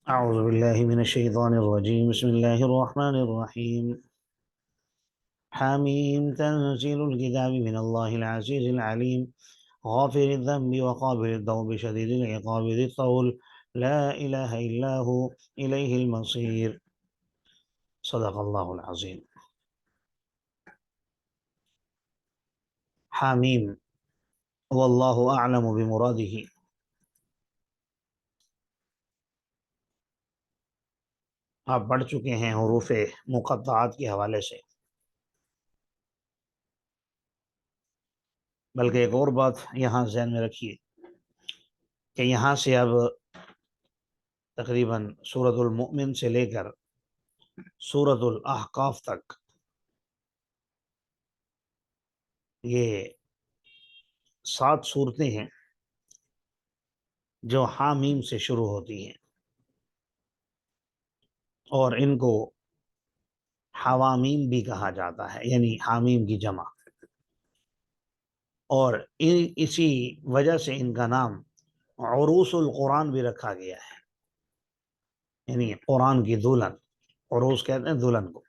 أعوذ بالله من الشيطان الرجيم بسم الله الرحمن الرحيم حميم تنزيل الكتاب من الله العزيز العليم غافر الذنب وقابل التوب شديد العقاب ذي الطول لا إله إلا هو إليه المصير صدق الله العظيم. حمیم واللہ اعلم بمرادہ. آپ پڑھ چکے ہیں حروف مقطعات کے حوالے سے، بلکہ ایک اور بات یہاں ذہن میں رکھیے کہ یہاں سے اب تقریباً سورۃ المؤمن سے لے کر سورۃ الاحقاف تک یہ 7 صورتیں ہیں جو حامیم سے شروع ہوتی ہیں، اور ان کو حوامیم بھی کہا جاتا ہے، یعنی حامیم کی جمع، اور اسی وجہ سے ان کا نام عروس القرآن بھی رکھا گیا ہے، یعنی قرآن کی دلہن. عروس کہتے ہیں دلہن کو.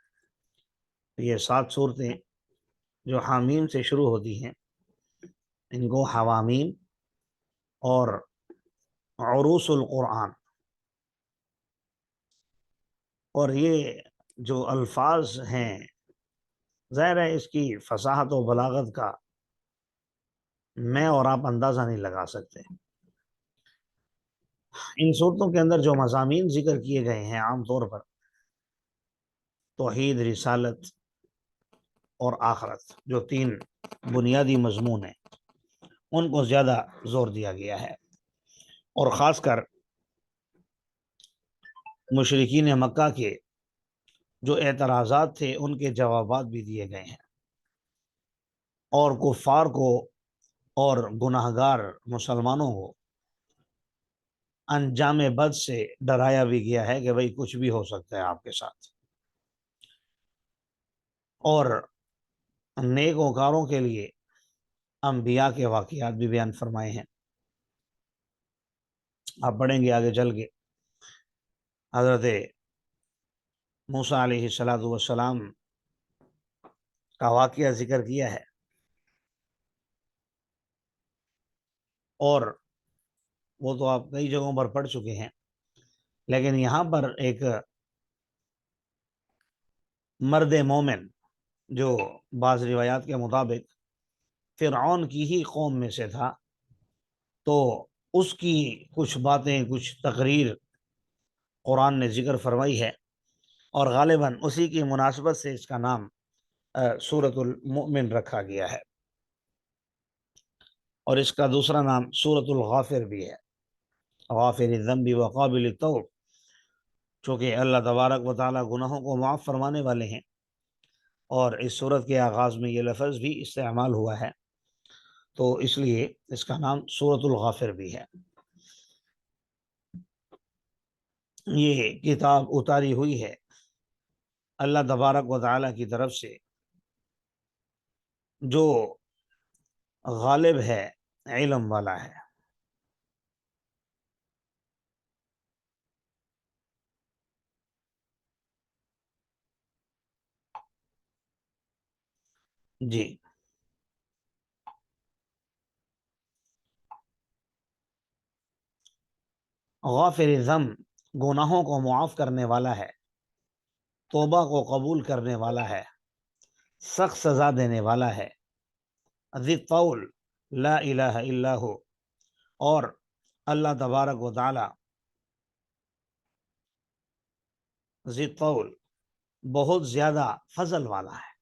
یہ 7 صورتیں جو حامیم سے شروع ہوتی ہیں ان کو حوامیم اور عروس القرآن. اور یہ جو الفاظ ہیں، ظاہر ہے اس کی فصاحت و بلاغت کا میں اور آپ اندازہ نہیں لگا سکتے. ان صورتوں کے اندر جو مضامین ذکر کیے گئے ہیں عام طور پر توحید، رسالت اور آخرت، جو 3 بنیادی مضمون ہیں، ان کو زیادہ زور دیا گیا ہے، اور خاص کر مشرکین مکہ کے جو اعتراضات تھے ان کے جوابات بھی دیے گئے ہیں، اور کفار کو اور گناہگار مسلمانوں کو انجام بد سے ڈرایا بھی گیا ہے کہ بھئی کچھ بھی ہو سکتا ہے آپ کے ساتھ، اور نیک وکاروں کے لیے انبیاء کے واقعات بھی بیان فرمائے ہیں. آپ پڑھیں گے آگے چل کے حضرت موسیٰ علیہ السلام کا واقعہ ذکر کیا ہے، اور وہ تو آپ کئی جگہوں پر پڑھ چکے ہیں، لیکن یہاں پر ایک مرد مومن جو بعض روایات کے مطابق فرعون کی ہی قوم میں سے تھا، تو اس کی کچھ باتیں، کچھ تقریر قرآن نے ذکر فرمائی ہے، اور غالباً اسی کی مناسبت سے اس کا نام سورۃ المؤمن رکھا گیا ہے، اور اس کا دوسرا نام سورۃ الغافر بھی ہے، غافر الذنب وقابل التوب، چونکہ اللہ تبارک و تعالیٰ گناہوں کو معاف فرمانے والے ہیں، اور اس سورت کے آغاز میں یہ لفظ بھی استعمال ہوا ہے، تو اس لیے اس کا نام سورۃ الغافر بھی ہے. یہ کتاب اتاری ہوئی ہے اللہ تبارک و تعالیٰ کی طرف سے، جو غالب ہے، علم والا ہے. جی، غافر الذنب گناہوں کو معاف کرنے والا ہے، توبہ کو قبول کرنے والا ہے، سخت سزا دینے والا ہے، ذی الطول لا الہ الا ہو، اور اللہ تبارک و تعالی ذی الطول بہت زیادہ فضل والا ہے،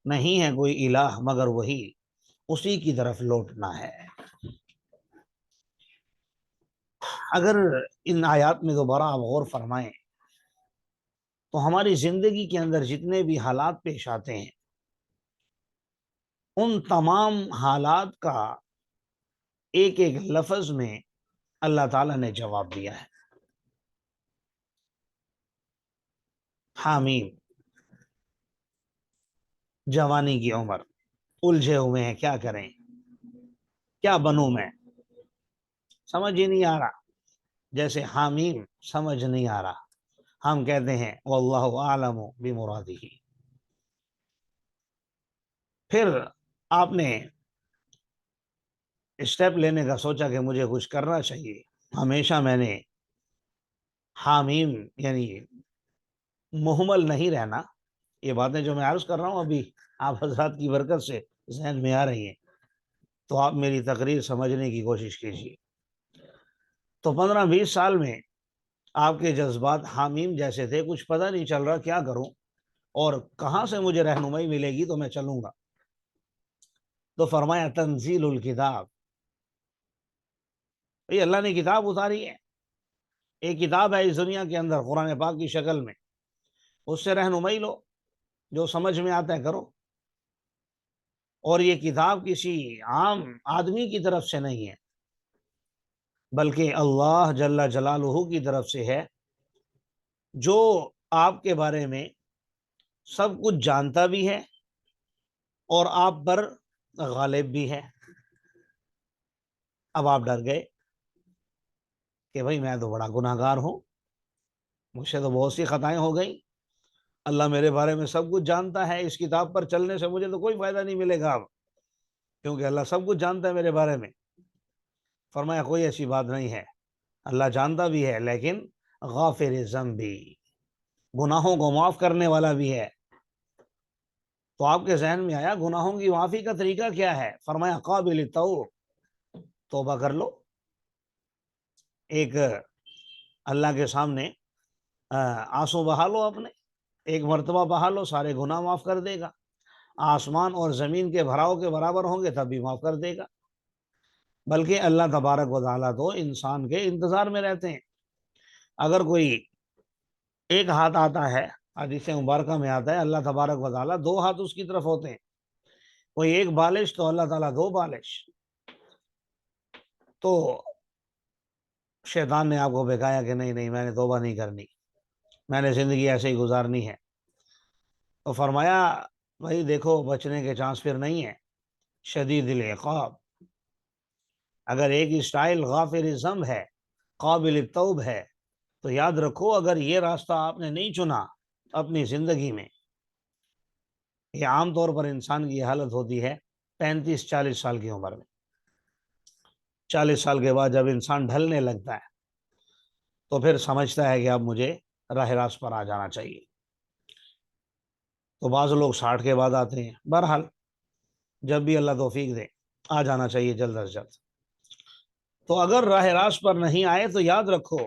نہیں ہے کوئی الہ مگر وہی، اسی کی طرف لوٹنا ہے. اگر ان آیات میں دوبارہ آپ غور فرمائیں تو ہماری زندگی کے اندر جتنے بھی حالات پیش آتے ہیں، ان تمام حالات کا ایک ایک لفظ میں اللہ تعالیٰ نے جواب دیا ہے. حامیم، جوانی کی عمر، الجھے ہوئے ہیں، کیا کریں، کیا بنوں میں، سمجھ ہی نہیں آ رہا. جیسے حامیم سمجھ نہیں آ رہا، ہم کہتے ہیں واللہ اعلم بمرادہ۔ پھر آپ نے اسٹیپ لینے کا سوچا کہ مجھے کچھ کرنا چاہیے، ہمیشہ میں نے حامیم یعنی محمل نہیں رہنا۔ یہ باتیں جو میں عرض کر رہا ہوں ابھی آپ حضرات کی برکت سے ذہن میں آ رہی ہیں، تو آپ میری تقریر سمجھنے کی کوشش کیجیے۔ تو 15-20 سال میں آپ کے جذبات حامیم جیسے تھے، کچھ پتہ نہیں چل رہا کیا کروں اور کہاں سے مجھے رہنمائی ملے گی تو میں چلوں گا۔ تو فرمایا تنزیل الکتاب، یہ اللہ نے کتاب اتاری ہے، ایک کتاب ہے اس دنیا کے اندر قرآن پاک کی شکل میں، اس سے رہنمائی لو، جو سمجھ میں آتا ہے کرو۔ اور یہ کتاب کسی عام آدمی کی طرف سے نہیں ہے، بلکہ اللہ جل جلالہ کی طرف سے ہے، جو آپ کے بارے میں سب کچھ جانتا بھی ہے اور آپ پر غالب بھی ہے۔ اب آپ ڈر گئے کہ بھئی میں تو بڑا گناہ گار ہوں، مجھ سے تو بہت سی خطائیں ہو گئیں، اللہ میرے بارے میں سب کچھ جانتا ہے، اس کتاب پر چلنے سے مجھے تو کوئی فائدہ نہیں ملے گا اب، کیونکہ اللہ سب کچھ جانتا ہے میرے بارے میں۔ فرمایا کوئی ایسی بات نہیں ہے، اللہ جانتا بھی ہے لیکن غافر ذنبی، گناہوں کو معاف کرنے والا بھی ہے۔ تو آپ کے ذہن میں آیا گناہوں کی معافی کا طریقہ کیا ہے؟ فرمایا قابل التوب، توبہ کر لو، ایک اللہ کے سامنے آنسو بہا لو، اپنے ایک مرتبہ بہا لو، سارے گناہ معاف کر دے گا، آسمان اور زمین کے بھراؤ کے برابر ہوں گے تب بھی معاف کر دے گا۔ بلکہ اللہ تبارک و تعالیٰ تو انسان کے انتظار میں رہتے ہیں۔ اگر کوئی ایک ہاتھ آتا ہے، حدیث مبارکہ میں آتا ہے اللہ تبارک و تعالیٰ 2 ہاتھ اس کی طرف ہوتے ہیں، کوئی ایک بالش تو اللہ تعالیٰ 2 بالش۔ تو شیطان نے آپ کو بہکایا کہ نہیں نہیں میں نے توبہ نہیں کرنی، میں نے زندگی ایسے ہی گزارنی ہے، تو فرمایا بھائی دیکھو بچنے کے چانس پھر نہیں ہے، شدید العقاب۔ اگر ایک اسٹائل غافر ذنب ہے، قابل التوب ہے، تو یاد رکھو اگر یہ راستہ آپ نے نہیں چنا اپنی زندگی میں، یہ عام طور پر انسان کی حالت ہوتی ہے 35-40 سال کی عمر میں، 40 سال کے بعد جب انسان ڈھلنے لگتا ہے تو پھر سمجھتا ہے کہ اب مجھے راہ راست پر آ جانا چاہیے۔ تو بعض لوگ 60 کے بعد آتے ہیں، بہرحال جب بھی اللہ توفیق دے آ جانا چاہیے جلد از جلد۔ تو اگر راہ راست پر نہیں آئے تو یاد رکھو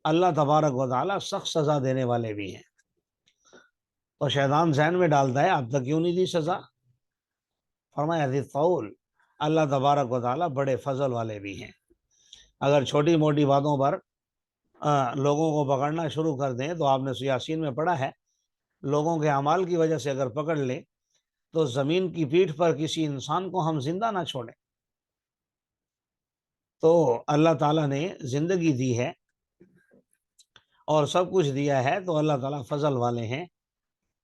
اللہ تبارک و تعالیٰ سخت سزا دینے والے بھی ہیں۔ تو شیطان ذہن میں ڈالتا ہے اب تک کیوں نہیں دی سزا؟ فرمایا ذی الطول، اللہ تبارک و تعالیٰ بڑے فضل والے بھی ہیں، اگر چھوٹی موٹی باتوں پر لوگوں کو پکڑنا شروع کر دیں تو آپ نے یاسین میں پڑھا ہے، لوگوں کے اعمال کی وجہ سے اگر پکڑ لیں تو زمین کی پیٹھ پر کسی انسان کو ہم زندہ نہ چھوڑیں۔ تو اللہ تعالیٰ نے زندگی دی ہے اور سب کچھ دیا ہے، تو اللہ تعالیٰ فضل والے ہیں۔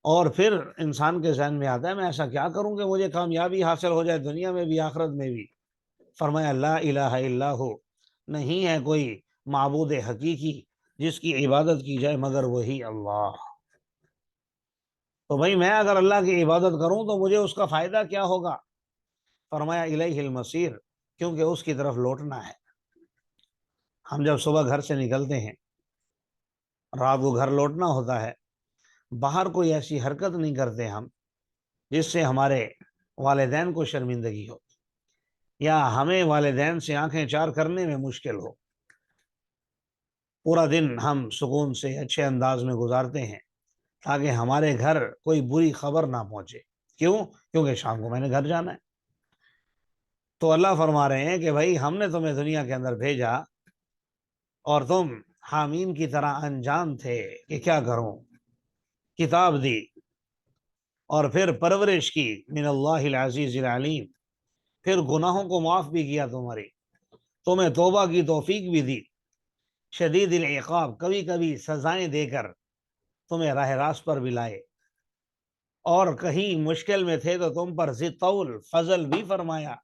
اور پھر انسان کے ذہن میں آتا ہے میں ایسا کیا کروں کہ مجھے کامیابی حاصل ہو جائے دنیا میں بھی آخرت میں بھی؟ فرمایا لا الہ الا ہو، نہیں ہے کوئی معبود حقیقی جس کی عبادت کی جائے مگر وہی اللہ۔ تو بھائی میں اگر اللہ کی عبادت کروں تو مجھے اس کا فائدہ کیا ہوگا؟ فرمایا الیہ المصیر، کیونکہ اس کی طرف لوٹنا ہے۔ ہم جب صبح گھر سے نکلتے ہیں، رات کو گھر لوٹنا ہوتا ہے، باہر کوئی ایسی حرکت نہیں کرتے ہم جس سے ہمارے والدین کو شرمندگی ہو یا ہمیں والدین سے آنکھیں چار کرنے میں مشکل ہو۔ پورا دن ہم سکون سے اچھے انداز میں گزارتے ہیں تاکہ ہمارے گھر کوئی بری خبر نہ پہنچے۔ کیوں؟ کیونکہ شام کو میں نے گھر جانا ہے۔ تو اللہ فرما رہے ہیں کہ بھائی ہم نے تمہیں دنیا کے اندر بھیجا اور تم حامیم کی طرح انجان تھے کہ کیا کروں، کتاب دی اور پھر پرورش کی من اللہ العزیز العلیم، پھر گناہوں کو معاف بھی کیا تمہاری، تمہیں توبہ کی توفیق بھی دی، شدید العقاب کبھی کبھی سزائیں دے کر تمہیں راہ راست پر بھی لائے، اور کہیں مشکل میں تھے تو تم پر ذی طول فضل بھی فرمایا۔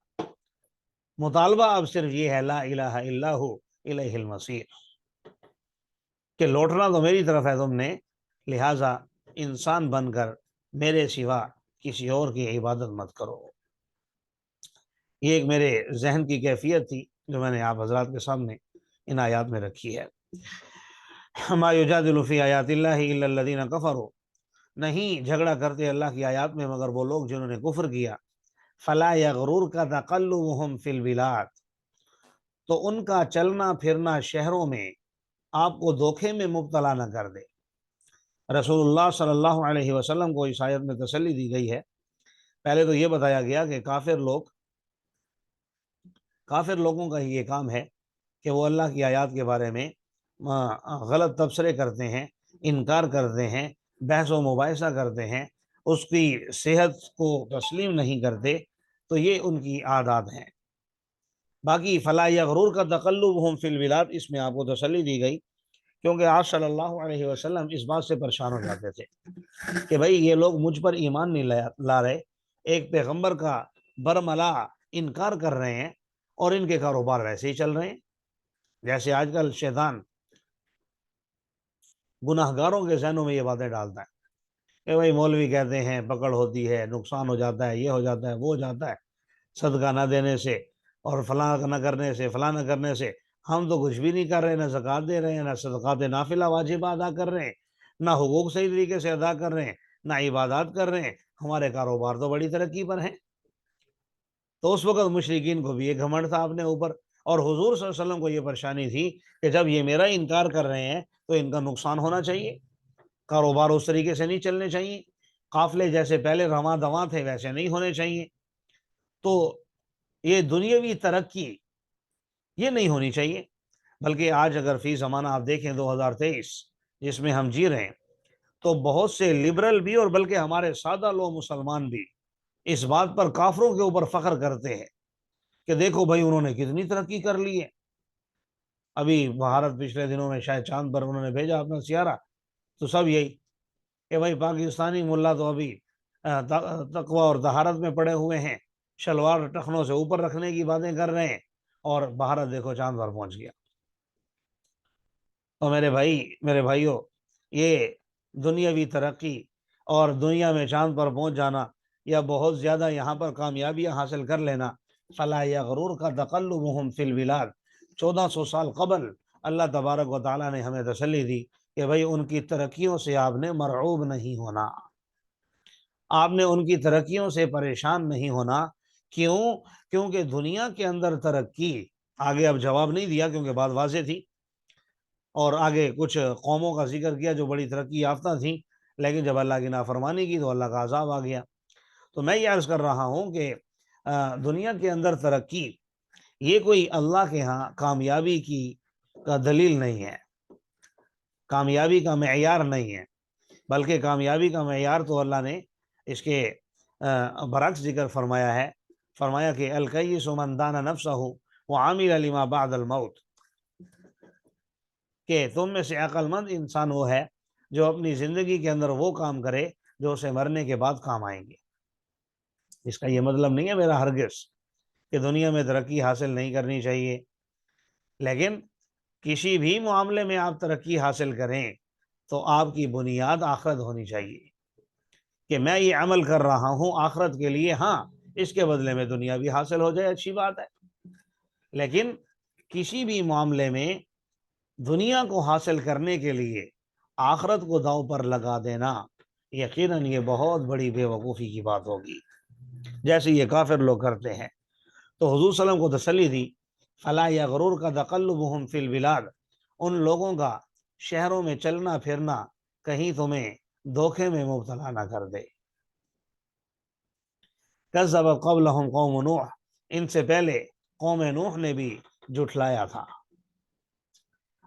مطالبہ اب صرف یہ ہے لا الہ الا ہو الیہ المصیر۔ کہ لوٹنا تو میری طرف ہے تم نے، لہٰذا انسان بن کر میرے سوا کسی اور کی عبادت مت کرو۔ یہ ایک میرے ذہن کی کیفیت تھی جو میں نے آپ حضرات کے سامنے ان آیات میں رکھی ہے۔ ما یجادل فی آیات اللہ الا الذین کفروا، نہیں جھگڑا کرتے اللہ کی آیات میں مگر وہ لوگ جنہوں نے کفر کیا۔ فلا یغررک تقلبهم فی البلاد، تو ان کا چلنا پھرنا شہروں میں آپ کو دھوکے میں مبتلا نہ کر دے۔ رسول اللہ صلی اللہ علیہ وسلم کو اس آیت میں تسلی دی گئی ہے۔ پہلے تو یہ بتایا گیا کہ کافر لوگوں کا ہی یہ کام ہے کہ وہ اللہ کی آیات کے بارے میں غلط تبصرے کرتے ہیں، انکار کرتے ہیں، بحث و مباحثہ کرتے ہیں، اس کی صحت کو تسلیم نہیں کرتے، تو یہ ان کی عادات ہیں۔ باقی فلا یغرور کا تقلبہم فی البلاد، اس میں آپ کو تسلی دی گئی، کیونکہ آپ صلی اللہ علیہ وسلم اس بات سے پریشان ہو جاتے تھے کہ بھائی یہ لوگ مجھ پر ایمان نہیں لا رہے، ایک پیغمبر کا برملا انکار کر رہے ہیں، اور ان کے کاروبار ویسے ہی چل رہے ہیں جیسے آج کل شیطان گناہ گاروں کے ذہنوں میں یہ باتیں ڈالتا ہے کہ بھائی مولوی کہتے ہیں پکڑ ہوتی ہے، نقصان ہو جاتا ہے، یہ ہو جاتا ہے، وہ ہو جاتا ہے، صدقہ نہ دینے سے اور فلاں نہ کرنے سے، فلاں نہ کرنے سے۔ ہم تو کچھ بھی نہیں کر رہے، نہ زکوٰۃ دے رہے ہیں، نہ صدقات نافلہ واجبہ ادا کر رہے ہیں، نہ حقوق صحیح طریقے سے ادا کر رہے ہیں، نہ عبادات کر رہے ہیں، ہمارے کاروبار تو بڑی ترقی پر ہیں۔ تو اس وقت مشرکین کو بھی یہ گھمنڈ تھا اپنے اوپر، اور حضور صلی اللہ علیہ وسلم کو یہ پریشانی تھی کہ جب یہ میرا انکار کر رہے ہیں تو ان کا نقصان ہونا چاہیے، کاروبار اس طریقے سے نہیں چلنے چاہیے، قافلے جیسے پہلے رواں دواں تھے ویسے نہیں ہونے چاہیے، تو یہ دنیاوی ترقی یہ نہیں ہونی چاہیے۔ بلکہ آج اگر فی زمانہ آپ دیکھیں 2023 جس میں ہم جی رہے ہیں، تو بہت سے لبرل بھی اور بلکہ ہمارے سادہ لوگ مسلمان بھی اس بات پر کافروں کے اوپر فخر کرتے ہیں کہ دیکھو بھائی انہوں نے کتنی ترقی کر لی ہے۔ ابھی بھارت پچھلے دنوں میں شاید چاند پر انہوں نے بھیجا اپنا سیارہ، تو سب یہی کہ بھائی پاکستانی ملا تو ابھی تقوی اور طہارت میں پڑے ہوئے ہیں، شلوار ٹخنوں سے اوپر رکھنے کی باتیں کر رہے ہیں، اور بھارت دیکھو چاند پر پہنچ گیا۔ تو میرے بھائیوں، یہ دنیاوی ترقی اور دنیا میں چاند پر پہنچ جانا یا بہت زیادہ یہاں پر کامیابیاں حاصل کر لینا، فلا یغرور کا تقلبہم فی البلاد، 1400 سال قبل اللہ تبارک و تعالیٰ نے ہمیں تسلی دی کہ بھائی ان کی ترقیوں سے آپ نے مرعوب نہیں ہونا، آپ نے ان کی ترقیوں سے پریشان نہیں ہونا۔ کیوں؟ کیونکہ دنیا کے اندر ترقی، آگے اب جواب نہیں دیا کیونکہ بات واضح تھی، اور آگے کچھ قوموں کا ذکر کیا جو بڑی ترقی یافتہ تھیں، لیکن جب اللہ کی نافرمانی کی تو اللہ کا عذاب آ گیا۔ تو میں یہ عرض کر رہا ہوں کہ دنیا کے اندر ترقی یہ کوئی اللہ کے ہاں کامیابی کی کا دلیل نہیں ہے، کامیابی کا معیار نہیں ہے، بلکہ کامیابی کا معیار تو اللہ نے اس کے برعکس ذکر فرمایا ہے، فرمایا کہ الکیس من دان نفسہ وعمل لما بعد الموت، کہ تم میں سے عقل مند انسان وہ ہے جو اپنی زندگی کے اندر وہ کام کرے جو اسے مرنے کے بعد کام آئیں گے۔ اس کا یہ مطلب نہیں ہے میرا ہرگز کہ دنیا میں ترقی حاصل نہیں کرنی چاہیے، لیکن کسی بھی معاملے میں آپ ترقی حاصل کریں تو آپ کی بنیاد آخرت ہونی چاہیے کہ میں یہ عمل کر رہا ہوں آخرت کے لیے، ہاں اس کے بدلے میں دنیا بھی حاصل ہو جائے اچھی بات ہے، لیکن کسی بھی معاملے میں دنیا کو حاصل کرنے کے لیے آخرت کو داؤ پر لگا دینا یقیناً یہ بہت بڑی بے وقوفی کی بات ہوگی، جیسے یہ کافر لوگ کرتے ہیں۔ تو حضور صلی اللہ علیہ وسلم کو تسلی دی، فلا یغرور کا تقلبہم فی البلاد، ان لوگوں کا شہروں میں چلنا پھرنا کہیں تمہیں دھوکے میں مبتلا نہ کر دے۔ کذب قبلہم قوم نوح، ان سے پہلے قوم نوح نے بھی جھٹلایا تھا،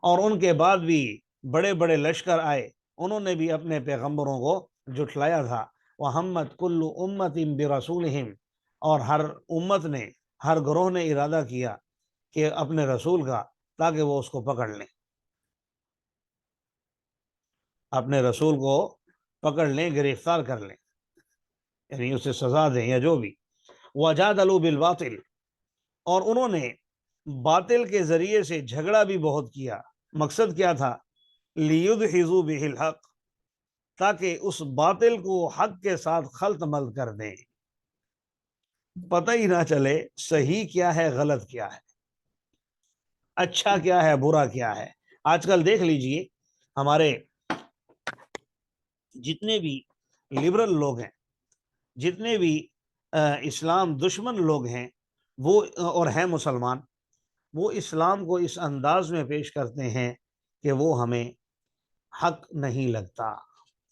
اور ان کے بعد بھی بڑے بڑے لشکر آئے، انہوں نے بھی اپنے پیغمبروں کو جھٹلایا تھا۔ وَهَمَّتْ كُلُّ أُمَّةٍ بِرَسُولِهِمْ، اور ہر امت نے، ہر گروہ نے ارادہ کیا کہ اپنے رسول کا، تاکہ وہ اس کو پکڑ لیں، اپنے رسول کو پکڑ لیں، گرفتار کر لیں، یعنی اسے سزا دیں یا جو بھی۔ وَجَادَلُوا بِالْبَاطِلِ، اور انہوں نے باطل کے ذریعے سے جھگڑا بھی بہت کیا۔ مقصد کیا تھا لیدحضوا بہ الحق، تاکہ اس باطل کو حق کے ساتھ خلط ملط کر دیں، پتہ ہی نہ چلے صحیح کیا ہے غلط کیا ہے، اچھا کیا ہے برا کیا ہے۔ آج کل دیکھ لیجئے ہمارے جتنے بھی لبرل لوگ ہیں، جتنے بھی اسلام دشمن لوگ ہیں، وہ اور ہیں مسلمان، وہ اسلام کو اس انداز میں پیش کرتے ہیں کہ وہ ہمیں حق نہیں لگتا،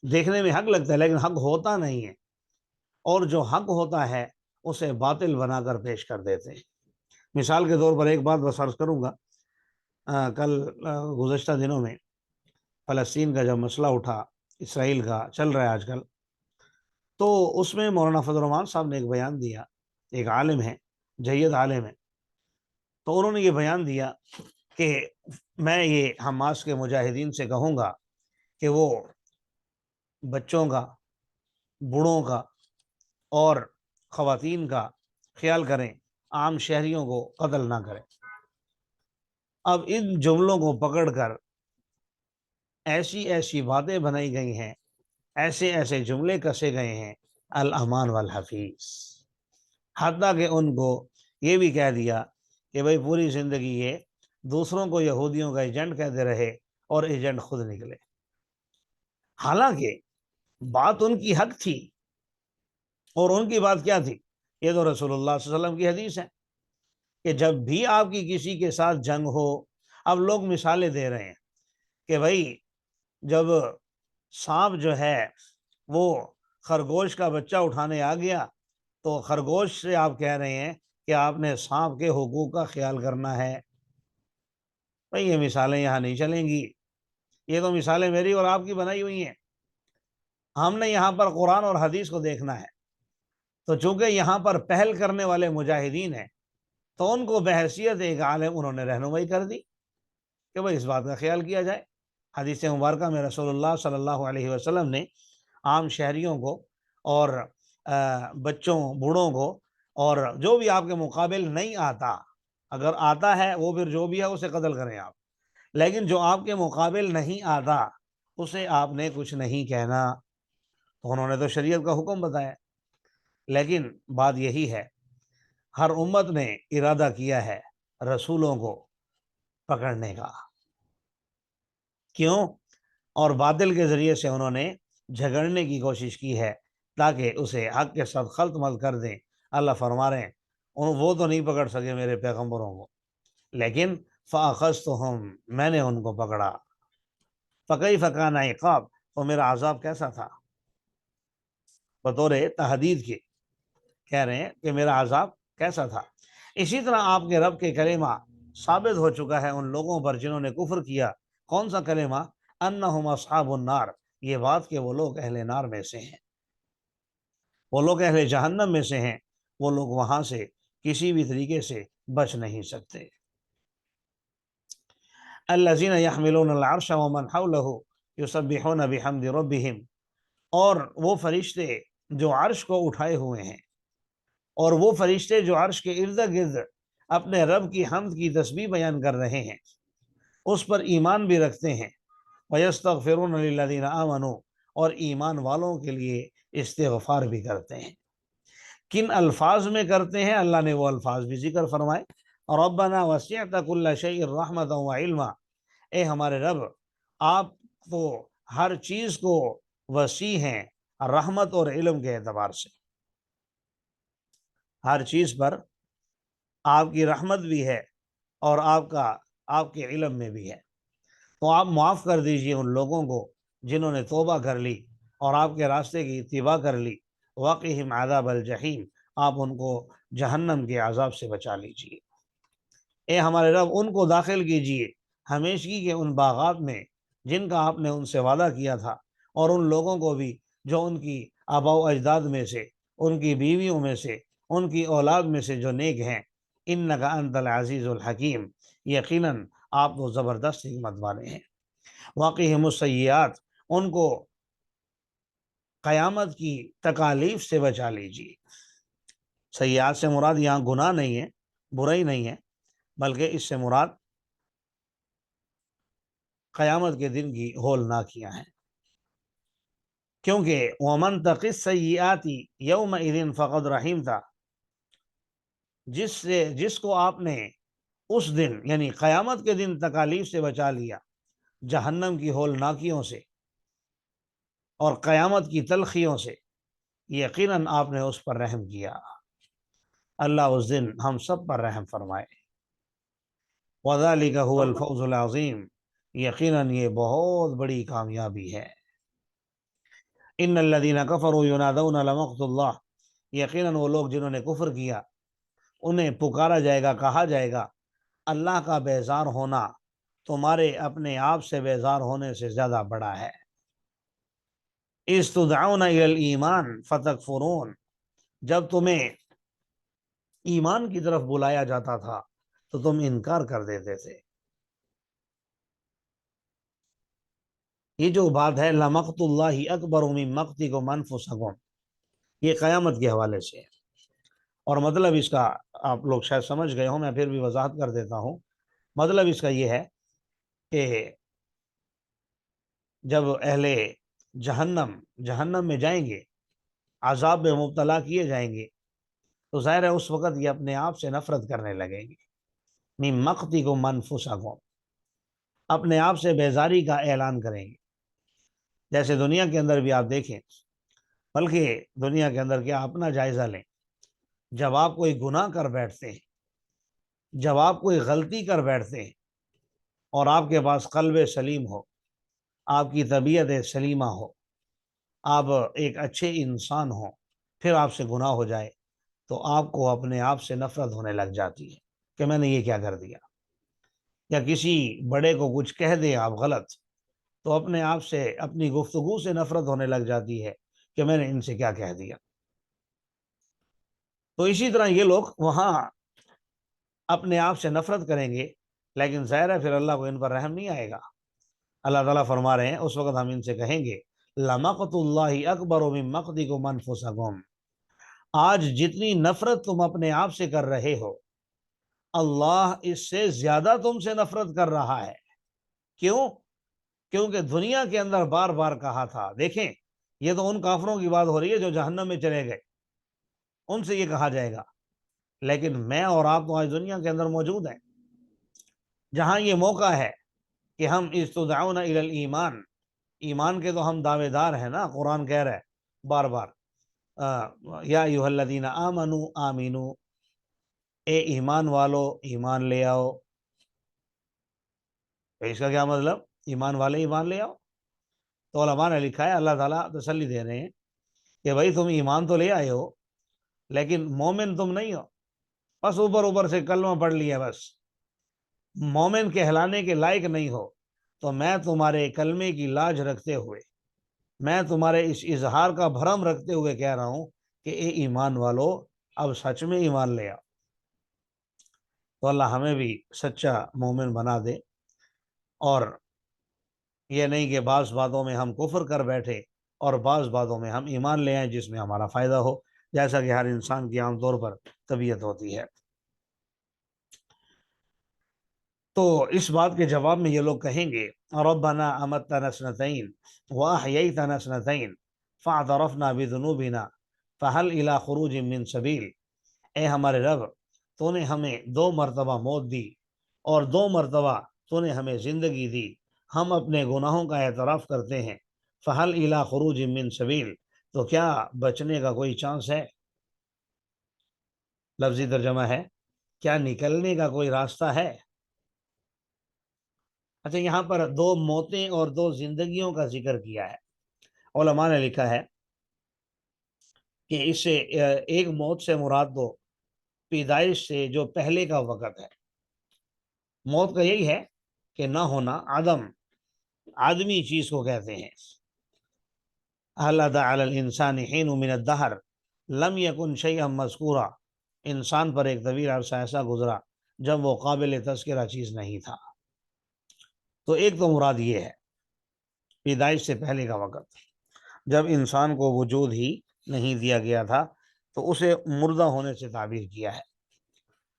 دیکھنے میں حق لگتا ہے لیکن حق ہوتا نہیں ہے، اور جو حق ہوتا ہے اسے باطل بنا کر پیش کر دیتے ہیں۔ مثال کے طور پر ایک بات بس عرض کروں گا، کل گزشتہ دنوں میں فلسطین کا جب مسئلہ اٹھا، اسرائیل کا چل رہا ہے آج کل، تو اس میں مولانا فضل الرحمان صاحب نے ایک بیان دیا، ایک عالم ہے، جید عالم ہے، تو انہوں نے یہ بیان دیا کہ میں یہ حماس کے مجاہدین سے کہوں گا کہ وہ بچوں کا، بوڑھوں کا اور خواتین کا خیال کریں، عام شہریوں کو قتل نہ کریں۔ اب ان جملوں کو پکڑ کر ایسی ایسی باتیں بنائی گئی ہیں، ایسے ایسے جملے کسے گئے ہیں، الامان والحفیظ، حتیٰ کہ ان کو یہ بھی کہہ دیا کہ بھئی پوری زندگی یہ دوسروں کو یہودیوں کا ایجنٹ کہتے رہے اور ایجنٹ خود نکلے، حالانکہ بات ان کی حق تھی، اور ان کی بات کیا تھی؟ یہ تو رسول اللہ صلی اللہ علیہ وسلم کی حدیث ہے کہ جب بھی آپ کی کسی کے ساتھ جنگ ہو، اب لوگ مثالیں دے رہے ہیں کہ بھئی جب سانپ جو ہے وہ خرگوش کا بچہ اٹھانے آ گیا تو خرگوش سے آپ کہہ رہے ہیں کہ آپ نے سانپ کے حقوق کا خیال کرنا ہے۔ بھئی یہ مثالیں یہاں نہیں چلیں گی، یہ تو مثالیں میری اور آپ کی بنائی ہوئی ہیں، ہم نے یہاں پر قرآن اور حدیث کو دیکھنا ہے۔ تو چونکہ یہاں پر پہل کرنے والے مجاہدین ہیں تو ان کو بحیثیت ایک عالم انہوں نے رہنمائی کر دی کہ بھئی اس بات کا خیال کیا جائے۔ حدیث مبارکہ میں رسول اللہ صلی اللہ علیہ وسلم نے عام شہریوں کو اور بچوں، بوڑھوں کو، اور جو بھی آپ کے مقابل نہیں آتا، اگر آتا ہے وہ پھر جو بھی ہے اسے قتل کریں آپ، لیکن جو آپ کے مقابل نہیں آتا اسے آپ نے کچھ نہیں کہنا۔ تو انہوں نے تو شریعت کا حکم بتایا، لیکن بات یہی ہے ہر امت نے ارادہ کیا ہے رسولوں کو پکڑنے کا، کیوں؟ اور باطل کے ذریعے سے انہوں نے جھگڑنے کی کوشش کی ہے تاکہ اسے حق کے ساتھ خلط مل کر دیں۔ اللہ فرما رہے ہیں وہ تو نہیں پکڑ سکے میرے پیغمبروں کو، لیکن فَأَخَذْتُهُمْ، میں نے ان کو پکڑا، فَكَيْفَ كَانَ عِقَابِ، تو میرا عذاب کیسا تھا، بطور تحدید کے کہہ رہے ہیں کہ میرا عذاب کیسا تھا۔ اسی طرح آپ کے رب کے کلمہ ثابت ہو چکا ہے ان لوگوں پر جنہوں نے کفر کیا۔ کون سا کلمہ؟ انہم اصحاب النار، یہ بات کہ وہ لوگ اہل نار میں سے ہیں، وہ لوگ اہل جہنم میں سے ہیں، وہ لوگ وہاں سے کسی بھی طریقے سے بچ نہیں سکتے۔ الذین یحملون العرش ومن حولہ یسبحون بحمد ربہم، اور وہ فرشتے جو عرش کو اٹھائے ہوئے ہیں، اور وہ فرشتے جو عرش کے ارد گرد اپنے رب کی حمد کی تسبیح بیان کر رہے ہیں، اس پر ایمان بھی رکھتے ہیں۔ وَيَسْتَغْفِرُونَ لِلَّذِينَ آمَنُوا، اور ایمان والوں کے لیے استغفار بھی کرتے ہیں۔ کن الفاظ میں کرتے ہیں؟ اللہ نے وہ الفاظ بھی ذکر فرمائے، رَبَّنَا وَسِعْتَ كُلَّ شَيْءٍ رَحْمَةً وَعِلْمًا، اے ہمارے رب آپ تو ہر چیز کو وسیع ہیں رحمت اور علم کے اعتبار سے، ہر چیز پر آپ کی رحمت بھی ہے اور آپ کے علم میں بھی ہے، تو آپ معاف کر دیجئے ان لوگوں کو جنہوں نے توبہ کر لی اور آپ کے راستے کی اتباع کر لی۔ وَقِهِمْ عَذَابَ الْجَحِيمِ، آپ ان کو جہنم کے عذاب سے بچا لیجئے۔ اے ہمارے رب ان کو داخل کیجئے ہمیشگی کے ان باغات میں جن کا آپ نے ان سے وعدہ کیا تھا، اور ان لوگوں کو بھی جو ان کی آباء و اجداد میں سے، ان کی بیویوں میں سے، ان کی اولاد میں سے جو نیک ہیں۔ انک انت العزیز الحکیم، یقیناً آپ تو زبردست حکمت والے ہیں۔ وقیہم السیئات، ان کو قیامت کی تکالیف سے بچا لیجیے۔ سیئات سے مراد یہاں گناہ نہیں ہے، برائی نہیں ہے، بلکہ اس سے مراد قیامت کے دن کی ہولناکیاں ہیں، کیونکہ ومن تق السیئات یومئذ فقد رحمتہ، جس کو آپ نے اس دن یعنی قیامت کے دن تکالیف سے بچا لیا، جہنم کی ہولناکیوں سے اور قیامت کی تلخیوں سے، یقیناً آپ نے اس پر رحم کیا۔ اللہ اس دن ہم سب پر رحم فرمائے۔ وذالک هو الفوز العظیم، یقیناً یہ بہت بڑی کامیابی ہے۔ ان الذین کفروا ینادون لمقت اللہ، یقیناً وہ لوگ جنہوں نے کفر کیا انہیں پکارا جائے گا، کہا جائے گا اللہ کا بیزار ہونا تمہارے اپنے آپ سے بیزار ہونے سے زیادہ بڑا ہے۔ اذ تدعون الی الایمان فتکفرون، جب تمہیں ایمان کی طرف بلایا جاتا تھا تو تم انکار کر دیتے تھے۔ یہ جو بات ہے لمقت اللہ اکبر من مقتکم انفسکم، یہ قیامت کے حوالے سے ہے، اور مطلب اس کا آپ لوگ شاید سمجھ گئے ہوں، میں پھر بھی وضاحت کر دیتا ہوں۔ مطلب اس کا یہ ہے کہ جب اہل جہنم میں جائیں گے، عذاب میں مبتلا کیے جائیں گے، تو ظاہر ہے اس وقت یہ اپنے آپ سے نفرت کرنے لگیں گے۔ من مقتکم انفسکم، اپنے آپ سے بیزاری کا اعلان کریں گے۔ جیسے دنیا کے اندر بھی آپ دیکھیں، بلکہ دنیا کے اندر کیا اپنا جائزہ لیں، جب آپ کوئی گناہ کر بیٹھتے ہیں، جب آپ کوئی غلطی کر بیٹھتے ہیں اور آپ کے پاس قلب سلیم ہو، آپ کی طبیعت سلیمہ ہو، آپ ایک اچھے انسان ہو، پھر آپ سے گناہ ہو جائے تو آپ کو اپنے آپ سے نفرت ہونے لگ جاتی ہے کہ میں نے یہ کیا کر دیا، یا کسی بڑے کو کچھ کہہ دیں آپ غلط تو اپنے آپ سے، اپنی گفتگو سے نفرت ہونے لگ جاتی ہے کہ میں نے ان سے کیا کہہ دیا۔ تو اسی طرح یہ لوگ وہاں اپنے آپ سے نفرت کریں گے، لیکن ظاہر ہے پھر اللہ کو ان پر رحم نہیں آئے گا۔ اللہ تعالیٰ فرما رہے ہیں اس وقت ہم ان سے کہیں گے لمقت اللہ اکبر من مقتکم انفسکم، آج جتنی نفرت تم اپنے آپ سے کر رہے ہو، اللہ اس سے زیادہ تم سے نفرت کر رہا ہے۔ کیوں؟ کیونکہ دنیا کے اندر بار بار کہا تھا، دیکھیں یہ تو ان کافروں کی بات ہو رہی ہے جو جہنم میں چلے گئے، ان سے یہ کہا جائے گا، لیکن میں اور آپ تو آج دنیا کے اندر موجود ہیں، جہاں یہ موقع ہے کہ ہم استدعون الی الایمان، ایمان کے تو ہم دعوے دار ہیں نا، قرآن کہہ رہا ہے بار بار یا ایھا الذین آمنوا آمنوا، اے ایمان والو ایمان لے آؤ۔ اس کا کیا مطلب؟ ایمان والے ایمان لے آؤ۔ تو علماء نے لکھا ہے، اللہ تعالیٰ تسلی دے رہے ہیں کہ بھائی تم ایمان تو لے آئے ہو لیکن مومن تم نہیں ہو، بس اوپر اوپر سے کلمہ پڑھ لیا، بس مومن کہلانے کے لائق نہیں ہو، تو میں تمہارے کلمے کی لاج رکھتے ہوئے، میں تمہارے اس اظہار کا بھرم رکھتے ہوئے کہہ رہا ہوں کہ اے ایمان والو اب سچ میں ایمان لے آؤ۔ تو اللہ ہمیں بھی سچا مومن بنا دے، اور یہ نہیں کہ بعض باتوں میں ہم کفر کر بیٹھے اور بعض باتوں میں ہم ایمان لے آئیں جس میں ہمارا فائدہ ہو، جیسا کہ ہر انسان کی عام طور پر طبیعت ہوتی ہے۔ تو اس بات کے جواب میں یہ لوگ کہیں گے ربنا امتنا سنتین واحییتنا سنتین فاعترفنا بذنوبنا فهل الى خروج من سبیل، اے ہمارے رب تو نے ہمیں 2 مرتبہ موت دی اور 2 مرتبہ تو نے ہمیں زندگی دی، ہم اپنے گناہوں کا اعتراف کرتے ہیں، فهل الى خروج من سبیل، تو کیا بچنے کا کوئی چانس ہے؟ لفظی ترجمہ ہے کیا نکلنے کا کوئی راستہ ہے؟ اچھا، یہاں پر 2 موتیں اور 2 زندگیوں کا ذکر کیا ہے۔ علماء نے لکھا ہے کہ اس سے ایک موت سے مراد تو پیدائش سے جو پہلے کا وقت ہے، موت کا یہی ہے کہ نہ ہونا، عدم، آدمی چیز کو کہتے ہیں۔ هل أتى على الإنسان حين من الدهر لم يكن شيئا مذكورا، انسان پر ایک طویل عرصہ ایسا گزرا جب وہ قابل تذکرہ چیز نہیں تھا۔ تو ایک تو مراد یہ ہے پیدائش سے پہلے کا وقت، جب انسان کو وجود ہی نہیں دیا گیا تھا تو اسے مردہ ہونے سے تعبیر کیا ہے،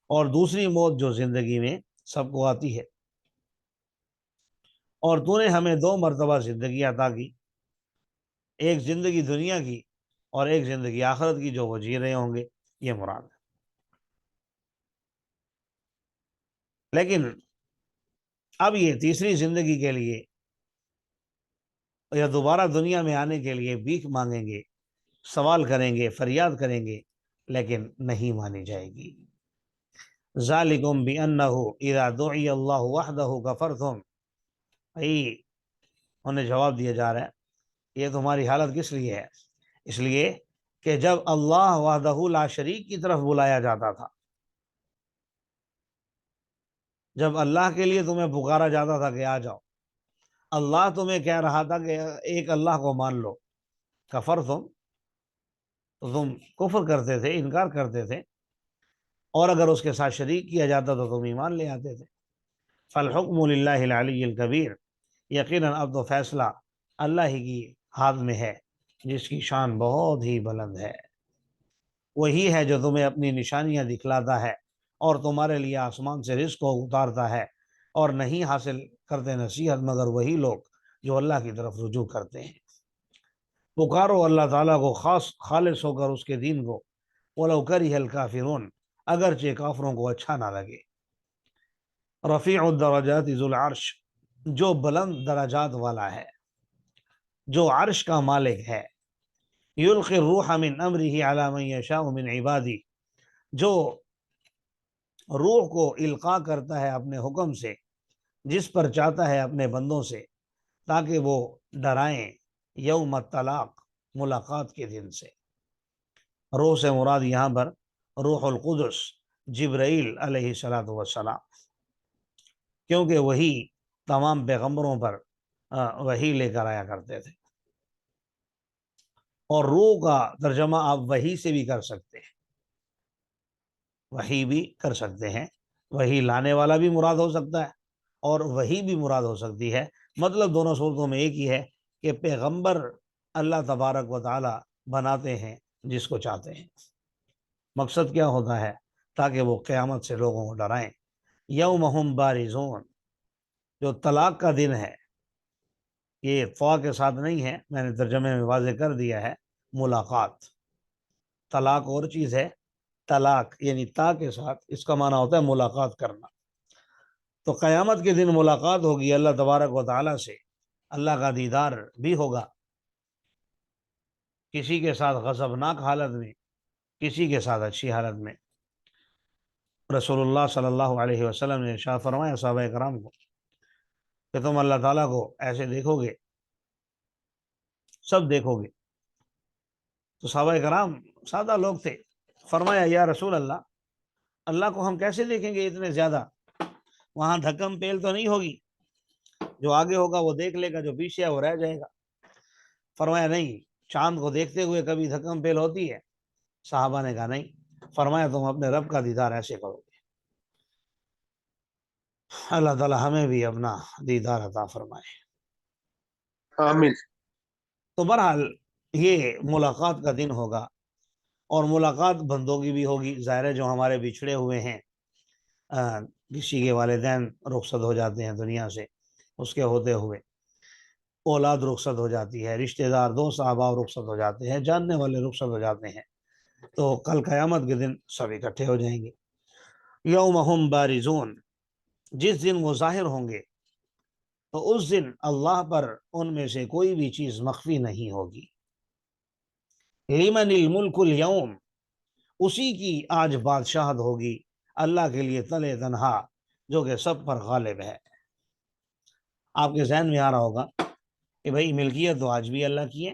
اور دوسری موت جو زندگی میں سب کو آتی ہے۔ اور تو نے ہمیں 2 مرتبہ زندگی عطا کی، ایک زندگی دنیا کی اور ایک زندگی آخرت کی جو وہ جی رہے ہوں گے، یہ مراد ہے۔ لیکن اب یہ تیسری زندگی کے لیے یا دوبارہ دنیا میں آنے کے لیے بھیک مانگیں گے، سوال کریں گے، فریاد کریں گے، لیکن نہیں مانی جائے گی۔ ذالکم بانہ اذا دعی اللہ وحدہ کفرتم، بھائی انہیں جواب دیا جا رہا ہے یہ تمہاری حالت کس لیے ہے؟ اس لیے کہ جب اللہ وحدہ لا شریک کی طرف بلایا جاتا تھا، جب اللہ کے لیے تمہیں پکارا جاتا تھا کہ آ جاؤ، اللہ تمہیں کہہ رہا تھا کہ ایک اللہ کو مان لو، کفرتم، تو تم کفر کرتے تھے، انکار کرتے تھے، اور اگر اس کے ساتھ شریک کیا جاتا تو تم ایمان لے آتے تھے۔ فالحکم للہ العلی الکبیر، یقیناً اب تو فیصلہ اللہ ہی کی ہاتھ میں ہے جس کی شان بہت ہی بلند ہے۔ وہی ہے جو تمہیں اپنی نشانیاں دکھلاتا ہے اور تمہارے لیے آسمان سے رزق کو اتارتا ہے، اور نہیں حاصل کرتے نصیحت مگر وہی لوگ جو اللہ کی طرف رجوع کرتے ہیں۔ پکارو اللہ تعالیٰ کو خالص ہو کر اس کے دین کو، وَلَوْ كَرِهَ الْكَافِرُونَ، اگرچہ کافروں کو اچھا نہ لگے۔ رفیع الدرجات ذو العرش، جو بلند درجات والا ہے، جو عرش کا مالک ہے۔ یلقی الروح من امرہ علی من یشاء من عبادی، جو روح کو القاء کرتا ہے اپنے حکم سے جس پر چاہتا ہے اپنے بندوں سے، تاکہ وہ ڈرائیں یوم الطلاق، ملاقات کے دن سے۔ روح سے مراد یہاں پر روح القدس جبرائیل علیہ السلام، کیونکہ وہی تمام پیغمبروں پر وحی لے کر آیا کرتے تھے۔ اور روح کا ترجمہ آپ وحی سے بھی کر سکتے ہیں، وحی بھی کر سکتے ہیں، وحی لانے والا بھی مراد ہو سکتا ہے اور وحی بھی مراد ہو سکتی ہے۔ مطلب دونوں صورتوں میں ایک ہی ہے کہ پیغمبر اللہ تبارک و تعالی بناتے ہیں جس کو چاہتے ہیں۔ مقصد کیا ہوتا ہے؟ تاکہ وہ قیامت سے لوگوں کو ڈرائیں۔ یوم ہم بارزون، جو طلاق کا دن ہے، یہ فوا کے ساتھ نہیں ہے، میں نے ترجمے میں واضح کر دیا ہے، ملاقات۔ طلاق اور چیز ہے، طلاق یعنی تا کے ساتھ، اس کا معنی ہوتا ہے ملاقات کرنا۔ تو قیامت کے دن ملاقات ہوگی اللہ تبارک و تعالیٰ سے، اللہ کا دیدار بھی ہوگا، کسی کے ساتھ غضبناک حالت میں، کسی کے ساتھ اچھی حالت میں۔ رسول اللہ صلی اللہ علیہ وسلم نے ارشاد فرمایا صحابہ کرام کو کہ تم اللہ تعالیٰ کو ایسے دیکھو گے، سب دیکھو گے۔ تو صحابہ کرام سادہ لوگ تھے، فرمایا یا رسول اللہ، اللہ کو ہم کیسے دیکھیں گے اتنے زیادہ؟ وہاں دھکم پیل تو نہیں ہوگی؟ جو آگے ہوگا وہ دیکھ لے گا، جو پیچھے ہے وہ رہ جائے گا۔ فرمایا نہیں، چاند کو دیکھتے ہوئے کبھی دھکم پیل ہوتی ہے؟ صحابہ نے کہا نہیں۔ فرمایا تم اپنے رب کا دیدار ایسے کرو گے۔ اللہ تعالی ہمیں بھی اپنا دیدار عطا فرمائے، آمین۔ تو بہرحال یہ ملاقات کا دن ہوگا، اور ملاقات بندوں کی بھی ہوگی، ظاہر ہے جو ہمارے بچھڑے ہوئے ہیں، کسی کے والدین رخصت ہو جاتے ہیں دنیا سے، اس کے ہوتے ہوئے اولاد رخصت ہو جاتی ہے، رشتہ دار دوست احباب رخصت ہو جاتے ہیں، جاننے والے رخصت ہو جاتے ہیں، تو کل قیامت کے دن سب اکٹھے ہو جائیں گے۔ یوم ہم بارزون، جس دن وہ ظاہر ہوں گے، تو اس دن اللہ پر ان میں سے کوئی بھی چیز مخفی نہیں ہوگی۔ لمن الملک اليوم، اسی کی آج بادشاہت ہوگی، اللہ کے لیے تلے تنہا، جو کہ سب پر غالب ہے۔ آپ کے ذہن میں آ رہا ہوگا کہ بھئی ملکیت تو آج بھی اللہ کی ہے،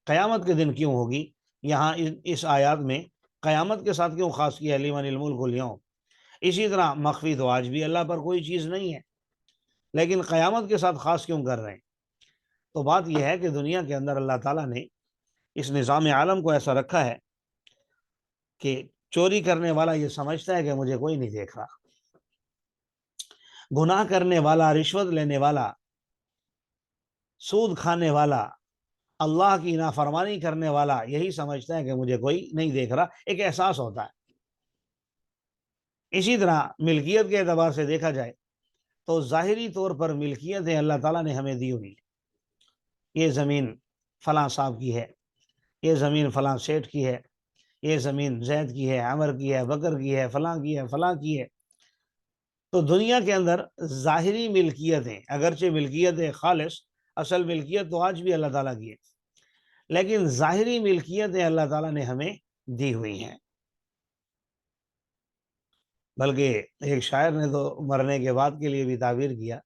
قیامت کے دن کیوں ہوگی؟ یہاں اس آیات میں قیامت کے ساتھ کیوں خاص کیا لمن الملک اليوم؟ اسی طرح مخفی تو آج بھی اللہ پر کوئی چیز نہیں ہے، لیکن قیامت کے ساتھ خاص کیوں کر رہے ہیں؟ تو بات یہ ہے کہ دنیا کے اندر اللہ تعالیٰ نے اس نظام عالم کو ایسا رکھا ہے کہ چوری کرنے والا یہ سمجھتا ہے کہ مجھے کوئی نہیں دیکھ رہا، گناہ کرنے والا، رشوت لینے والا، سود کھانے والا، اللہ کی نافرمانی کرنے والا یہی سمجھتا ہے کہ مجھے کوئی نہیں دیکھ رہا، ایک احساس ہوتا ہے۔ اسی طرح ملکیت کے اعتبار سے دیکھا جائے تو ظاہری طور پر ملکیتیں اللہ تعالیٰ نے ہمیں دی ہوئی ہیں. یہ زمین فلاں صاحب کی ہے، یہ زمین فلاں سیٹھ کی ہے، یہ زمین زید کی ہے، عمر کی ہے، بکر کی ہے، فلاں کی ہے، فلاں کی ہے. تو دنیا کے اندر ظاہری ملکیتیں، اگرچہ ملکیت خالص، اصل ملکیت تو آج بھی اللہ تعالیٰ کی ہے، لیکن ظاہری ملکیتیں اللہ تعالیٰ نے ہمیں دی ہوئی ہیں. بلکہ ایک شاعر نے تو مرنے کے بعد کے لیے بھی تعبیر کیا.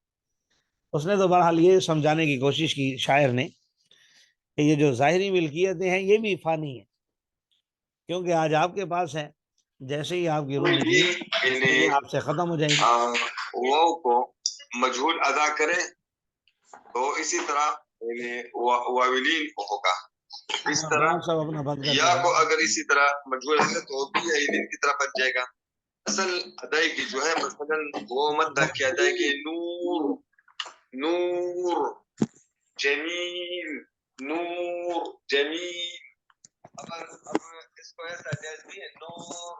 اس نے تو بہرحال یہ سمجھانے کی کوشش کی شاعر نے کہ یہ جو ظاہری ملکیتیں ہیں یہ بھی فانی ہیں، کیونکہ آج آپ کے پاس ہے، جیسے ہی آپ کی روح نکلی یہ آپ سے ختم ہو جائے گی. واو کو مجہول ادا کرے تو اسی طرح واولین کو ہوگا. اس طرح سب اپنا بند کر یا دیں. کو اگر اسی طرح مجہول ہے تو بھی ایلین کی طرح بن جائے گا. اصل ادائیگی جو ہے مثلا وہ مدہ کی ادائیگی نور نور جمیل نور جمیل. اب اس کو ایسا جائز نہیں ہے نور